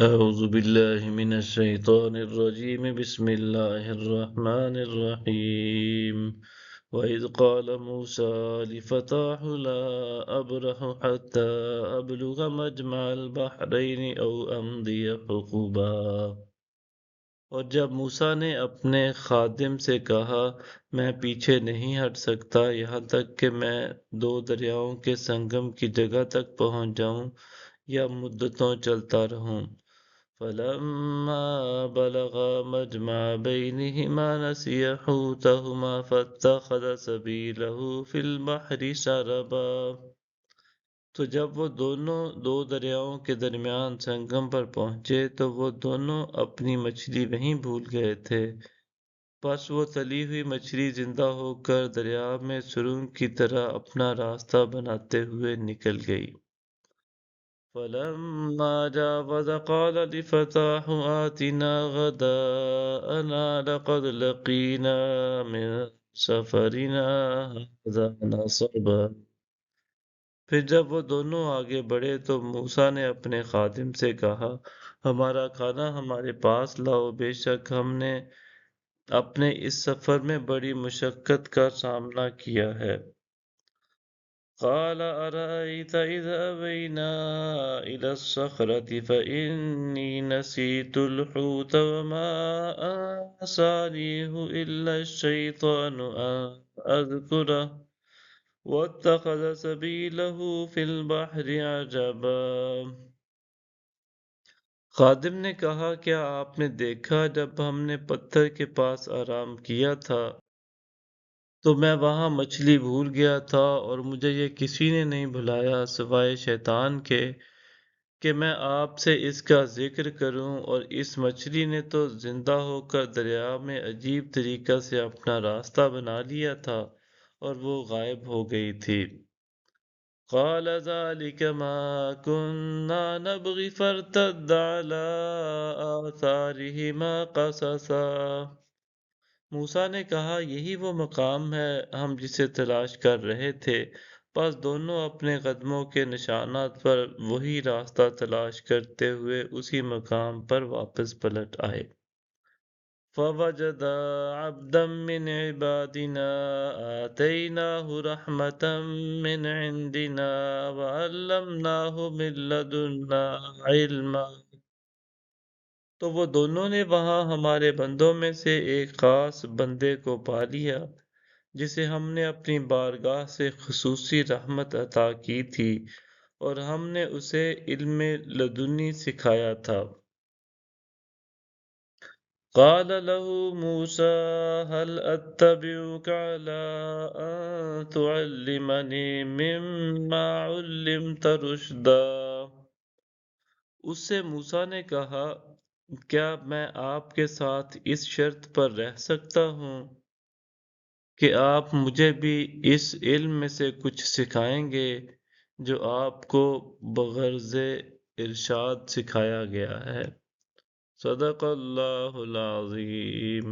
أعوذ بالله من الشيطان الرجيم بسم الله الرحمن الرحيم وإذ قال موسى لفتاه لا أبرح حتى أبلغ مجمع البحرين أو أمضي حقبا۔ اور جب موسیٰ نے اپنے خادم سے کہا میں پیچھے نہیں ہٹ سکتا یہاں تک کہ میں دو دریاؤں کے سنگم کی جگہ تک پہنچ جاؤں یا مدتوں چلتا رہوں، فلما بلغا مجمع بينهما نسيا حوتهما فاتخذ سبيله في البحر سربا۔ تو جب وہ دونوں دو دریاؤں کے درمیان سنگم پر پہنچے تو وہ دونوں اپنی مچھلی وہیں بھول گئے تھے، پس وہ تلی ہوئی مچھلی زندہ ہو کر دریا میں سرنگ کی طرح اپنا راستہ بناتے ہوئے نکل گئی۔ فلما جاوز قال لفتاه آتنا غداءنا لقد لقينا من سفرنا هذا نصبا۔ پھر جب وہ دونوں آگے بڑھے تو موسیٰ نے اپنے خادم سے کہا ہمارا کھانا ہمارے پاس لاؤ، بے شک ہم نے اپنے اس سفر میں بڑی مشقت کا سامنا کیا ہے۔ قال أرأيت إذا أوينا إلى الصخرة فإني نسيت الحوت وما أنسانيه إلا الشيطان أن أذكره واتخذ سبيله في البحر عجبا۔ خادم نے کہا کیا آپ نے دیکھا جب ہم نے پتھر کے پاس آرام کیا تھا تو میں وہاں مچھلی بھول گیا تھا، اور مجھے یہ کسی نے نہیں بھلایا سوائے شیطان کے کہ میں آپ سے اس کا ذکر کروں، اور اس مچھلی نے تو زندہ ہو کر دریا میں عجیب طریقہ سے اپنا راستہ بنا لیا تھا اور وہ غائب ہو گئی تھی۔ قال ذلك ما كنا نبغي فارتد على آثارهما قصصا۔ موسیٰ نے کہا یہی وہ مقام ہے ہم جسے تلاش کر رہے تھے، پس دونوں اپنے قدموں کے نشانات پر وہی راستہ تلاش کرتے ہوئے اسی مقام پر واپس پلٹ آئے۔ فوجدا عبدا من عبادنا آتيناه رحمة من عندنا وعلمناه من لدنا علما۔ تو وہ دونوں نے وہاں ہمارے بندوں میں سے ایک خاص بندے کو پا لیا جسے ہم نے اپنی بارگاہ سے خصوصی رحمت عطا کی تھی، اور ہم نے اسے علم لدنی سکھایا تھا۔ قال له موسى هل أتبعك على أن تعلمني مما علمت رشدا۔ اس سے موسیٰ نے کہا کیا میں آپ کے ساتھ اس شرط پر رہ سکتا ہوں کہ آپ مجھے بھی اس علم میں سے کچھ سکھائیں گے جو آپ کو بغرض ارشاد سکھایا گیا ہے۔ صدق اللہ العظیم۔